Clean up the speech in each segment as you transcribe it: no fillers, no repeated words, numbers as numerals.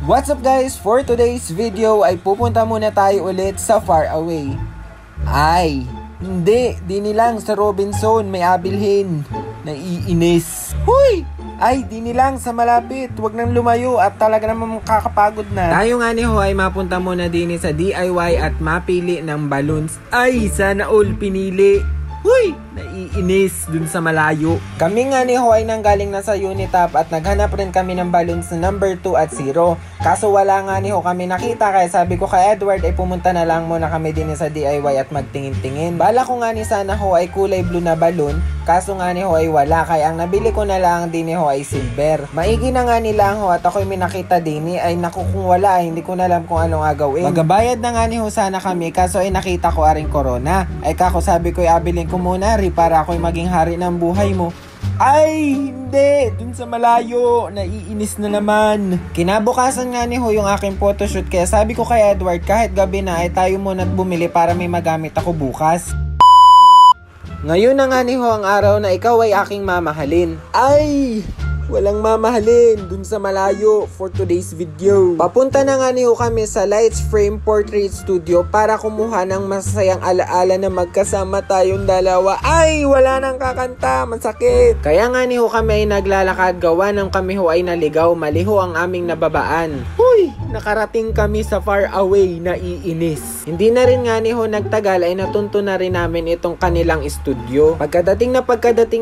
What's up guys? For today's video ay pupunta muna tayo ulit sa far away. Ay, hindi, di nilang sa Robinson may abilhin. Naiinis. Huy! Ay, di nilang sa malapit. Huwag nang lumayo at talaga naman kakapagod na. Tayo nga ni Ho ay mapunta muna din sa DIY at mapili ng balloons. Ay, sana all pinili. Huy! Naiinis dun sa malayo. Kami nga ni Ho ay nanggaling na sa Unitap at naghanap rin kami ng balloons na number 2 at 0. Kaso wala nga ni Ho kami nakita kaya sabi ko kay Edward ay pumunta na lang muna kami din sa DIY at magtingin-tingin. Bala ko nga ni sana Ho ay kulay blue na balloon. Kaso nga ni Ho ay wala kaya ang nabili ko na lang din ni Ho ay silver. Maigi na nga nila Ho at ako'y may nakita din ay naku kung wala ay hindi ko na alam kung anong agawin. Magabayad na nga ni Ho sana kami kaso ay nakita ko aring corona. Ay kako sabi ko ay abilin ko muna para ako'y maging hari ng buhay mo. Ay, hindi! Dun sa malayo, naiinis na naman. Kinabukasan nga ni Ho yung aking photoshoot kaya sabi ko kay Edward kahit gabi na ay tayo muna at bumili para may magamit ako bukas. Ngayon na nga ni Ho ang araw na ikaw ay aking mamahalin. Ay! Walang mamahalin dun sa malayo for today's video. Papunta na nga ni Ho kami sa Lights Frame Portrait Studio para kumuha ng masayang alaala na magkasama tayong dalawa. Ay, wala nang kakanta, masakit. Kaya nga ni Ho kami ay naglalakad gawa ng kami Ho ay naligaw, maliho ang aming nababaan. Huy, nakarating kami sa far away, naiinis. Hindi na rin nga ni Ho nagtagal ay natunto na rin namin itong kanilang studio. Pagkadating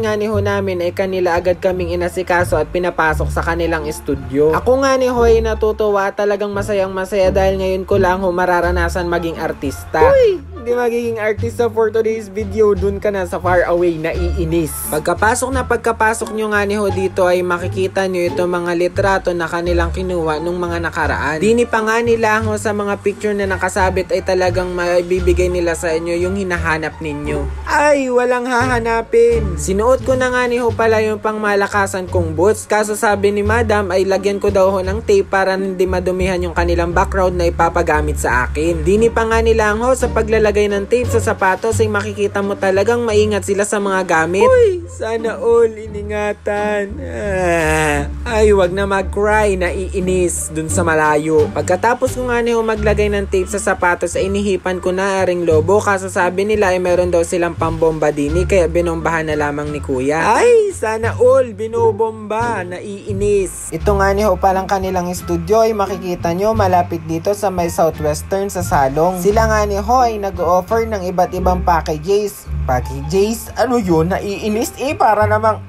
nga ni Ho namin ay kanila agad kaming inasikaso at pinapasok sa kanilang studio. Ako nga ni Ho ay natutuwa, talagang masayang masaya dahil ngayon ko lang Ho mararanasan maging artista. Uy! Hindi magiging artista for today's video, dun ka na sa far away, naiinis. Pagkapasok nyo nga ni Ho dito ay makikita nyo ito mga litrato na kanilang kinuha nung mga nakaraan. Dini pa nga nila Ho sa mga picture na nakasabit ay talagang maibibigay nila sa inyo yung hinahanap ninyo. Ay, walang hahanapin. Sinuot ko na nga ni Ho pala yung pangmalakasan kong boots, kaso sabi ni Madam ay lagyan ko daw Ho ng tape para hindi madumihan yung kanilang background na ipapagamit sa akin. Dini pa nga nila Ho sa paglalagay ng tape sa sapatos ay makikita mo talagang maingat sila sa mga gamit. Uy, sana all iningatan. Ay, wag na mag-cry, naiinis dun sa malayo. Pagkatapos ko nga ni Ho maglagay ng tape sa sapatos ay inihipan ko na aring lobo, kaso sabi nila ay meron daw silang pambomba dini kaya binombahan na lamang ni Kuya. Ay, sana all binobomba, naiinis. Ito nga ni Ho palang kanilang studio ay makikita nyo malapit dito sa may Southwestern sa Salong. Sila nga ni Ho ay nag-offer ng iba't ibang packages. Ano yun? Naiinis para namang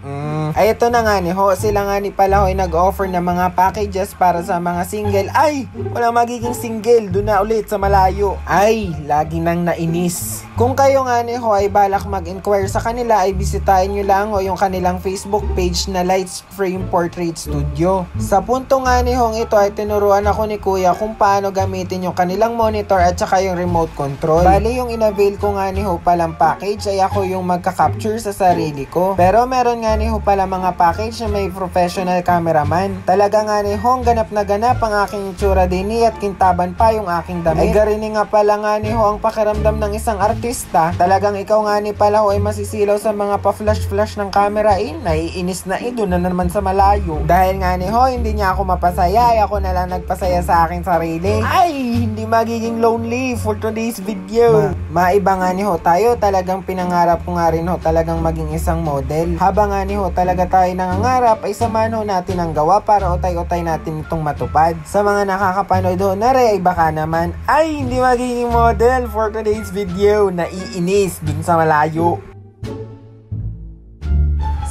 ay ito na nga ni Ho, sila nga ni pala Ho ay nag-offer ng mga packages para sa mga single. Ay, walang magiging single, doon na ulit sa malayo. Ay, lagi nang nainis. Kung kayo nga ni Ho ay balak mag-inquire sa kanila ay bisitahin nyo lang Ho yung kanilang Facebook page na Lights Frame Portrait Studio. Sa punto nga ni Ho ito ay tinuruan ako ni Kuya kung paano gamitin yung kanilang monitor at saka yung remote control. Bali yung inavail ko nga ni Ho palang package ay ako yung magka-capture sa sarili ko. Pero meron nga ni Ho pala mga package na may professional cameraman. Talaga nga ni Ho ganap na ganap ang aking itsura din at kintaban pa yung aking damit. Ay garini nga pala nga ni Ho ang pakiramdam ng isang artista. Talagang ikaw nga ni pala Ho ay masisilaw sa mga pa-flash-flash ng camera naiinis na doon na naman sa malayo. Dahil nga ni Ho hindi niya ako mapasaya ay ako na lang nagpasaya sa aking sarili. Ay, hindi magiging lonely for today's video. Maiba nga ni Ho tayo, talagang pinangarap ko nga rin Ho talagang maging isang model. Habang nga ni Ho talaga tayo nangangarap ay samahan Ho natin ang gawa para utay-utay natin itong matupad. Sa mga nakakapanood Ho na rin ay baka naman ay hindi magiging model for today's video, naiinis dun sa malayo.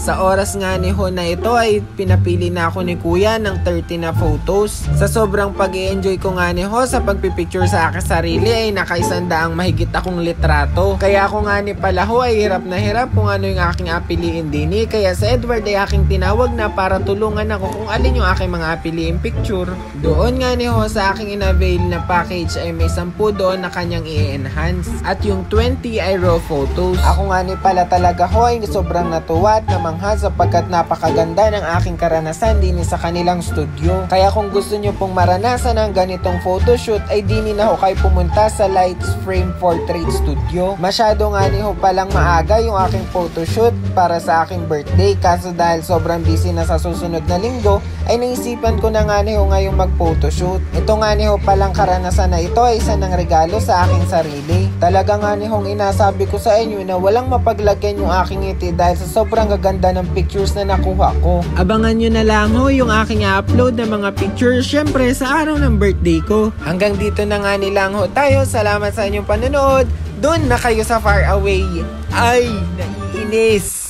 Sa oras nga ni Ho na ito ay pinapili na ako ni Kuya ng 30 na photos. Sa sobrang pag-i-enjoy ko nga ni Ho sa pagpipicture sa aking sarili ay nakaisandaang mahigit akong litrato. Kaya ako nga ni pala Ho ay hirap na hirap kung ano yung aking apiliin dini. Kaya sa Edward ay aking tinawag na para tulungan ako kung alin yung aking mga apiliin picture. Doon nga ni Ho sa aking inavail na package ay may 10 doon na kanyang i-enhance. At yung 20 ay raw photos. Ako nga ni pala talaga Ho ay sobrang natuwa at sapagkat napakaganda ng aking karanasan din sa kanilang studio. Kaya kung gusto nyo pong maranasan ang ganitong photoshoot ay dini na Ho kayo pumunta sa Lights Frame Portrait Studio. Masyado nga ni Ho palang maaga yung aking photoshoot para sa aking birthday, kaso dahil sobrang busy na sa susunod na linggo ay naisipan ko na nga niho ngayong mag-photoshoot. Ito nga niho palang karanasan na ito ay isa ng regalo sa aking sarili. Talaga nga nihong inasabi ko sa inyo na walang mapaglagyan yung aking ngiti dahil sa sobrang gaganda ng pictures na nakuha ko. Abangan nyo na lang ho yung aking upload ng mga pictures syempre sa araw ng birthday ko. Hanggang dito na nga nilang ho tayo. Salamat sa inyong panonood. Doon na kayo sa Far Away. Ay, naiinis.